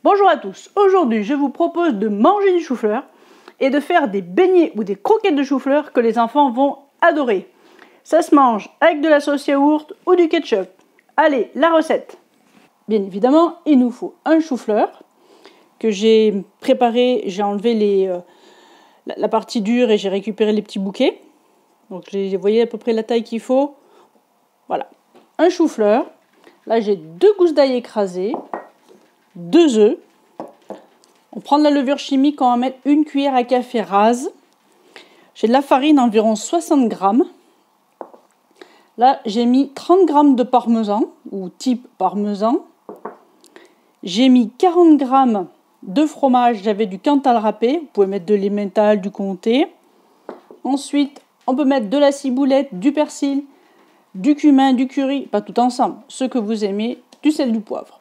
Bonjour à tous, aujourd'hui je vous propose de manger du chou-fleur et de faire des beignets ou des croquettes de chou-fleur que les enfants vont adorer. Ça se mange avec de la sauce yaourt ou du ketchup. Allez, la recette. Bien évidemment, il nous faut un chou-fleur que j'ai préparé, j'ai enlevé la partie dure et j'ai récupéré les petits bouquets. Donc vous voyez à peu près la taille qu'il faut. Voilà, un chou-fleur. Là j'ai 2 gousses d'ail écrasées, 2 œufs. On prend de la levure chimique, on va mettre 1 cuillère à café rase. J'ai de la farine, environ 60 grammes. Là, j'ai mis 30 grammes de parmesan, ou type parmesan. J'ai mis 40 grammes de fromage, j'avais du Cantal râpé. Vous pouvez mettre de l'emmental, du comté. Ensuite, on peut mettre de la ciboulette, du persil, du cumin, du curry, pas tout ensemble, ce que vous aimez, du sel, du poivre.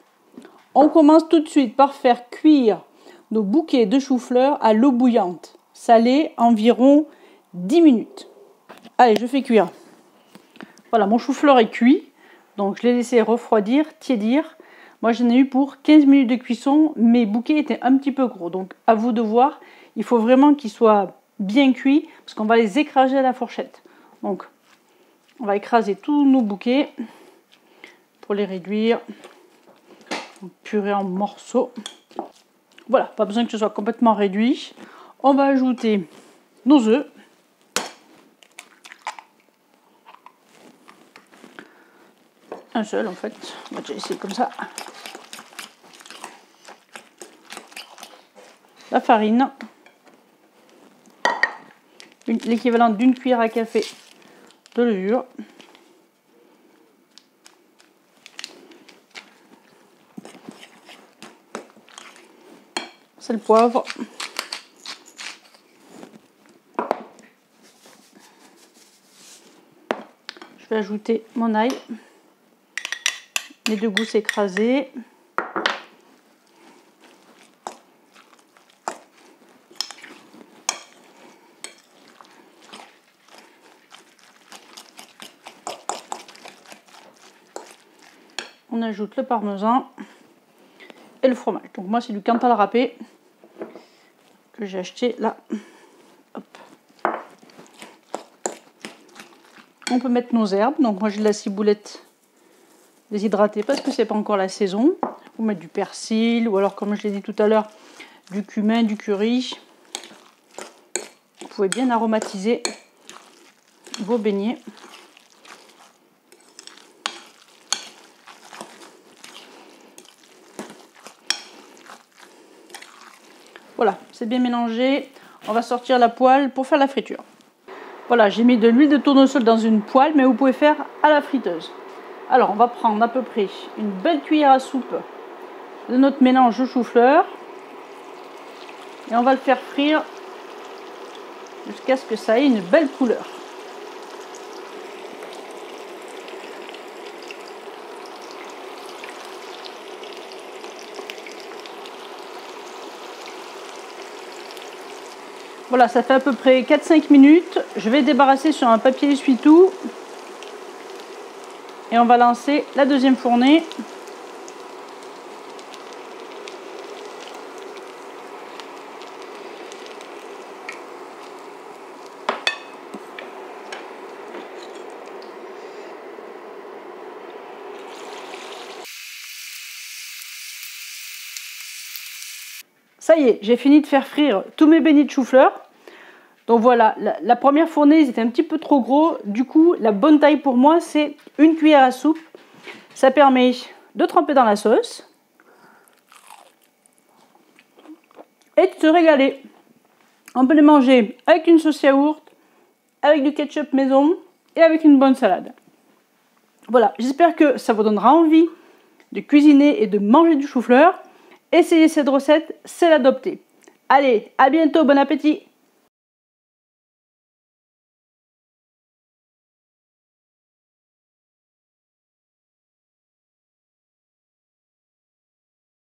On commence tout de suite par faire cuire nos bouquets de chou-fleur à l'eau bouillante, salée environ 10 minutes. Allez, je fais cuire. Voilà, mon chou-fleur est cuit, donc je l'ai laissé refroidir, tiédir. Moi, j'en ai eu pour 15 minutes de cuisson. Mes bouquets étaient un petit peu gros, donc à vous de voir. Il faut vraiment qu'ils soient bien cuits, parce qu'on va les écraser à la fourchette. Donc, on va écraser tous nos bouquets pour les réduire. Purée en morceaux. Voilà, pas besoin que ce soit complètement réduit. On va ajouter nos œufs. Un seul en fait. On va déjà essayer comme ça. La farine. L'équivalent d'1 cuillère à café de levure. Sel, poivre. Je vais ajouter mon ail. Les 2 gousses écrasées. On ajoute le parmesan et le fromage. Donc moi c'est du Cantal râpé que j'ai acheté là. Hop. On peut mettre nos herbes. Donc moi j'ai de la ciboulette déshydratée parce que c'est pas encore la saison. Vous mettre du persil ou alors comme je l'ai dit tout à l'heure du cumin, du curry. Vous pouvez bien aromatiser vos beignets. Voilà, c'est bien mélangé. On va sortir la poêle pour faire la friture. Voilà, j'ai mis de l'huile de tournesol dans une poêle, mais vous pouvez faire à la friteuse. Alors, on va prendre à peu près une belle cuillère à soupe de notre mélange de chou-fleur. Et on va le faire frire jusqu'à ce que ça ait une belle couleur. Voilà, ça fait à peu près 4-5 minutes. Je vais débarrasser sur un papier essuie-tout. Et on va lancer la deuxième fournée. Ça y est, j'ai fini de faire frire tous mes beignets de chou-fleur. Donc voilà, la première fournée, ils étaient un petit peu trop gros. Du coup, la bonne taille pour moi, c'est 1 cuillère à soupe. Ça permet de tremper dans la sauce. Et de se régaler. On peut les manger avec une sauce yaourt, avec du ketchup maison et avec une bonne salade. Voilà, j'espère que ça vous donnera envie de cuisiner et de manger du chou-fleur. Essayez cette recette, c'est l'adopter. Allez, à bientôt, bon appétit!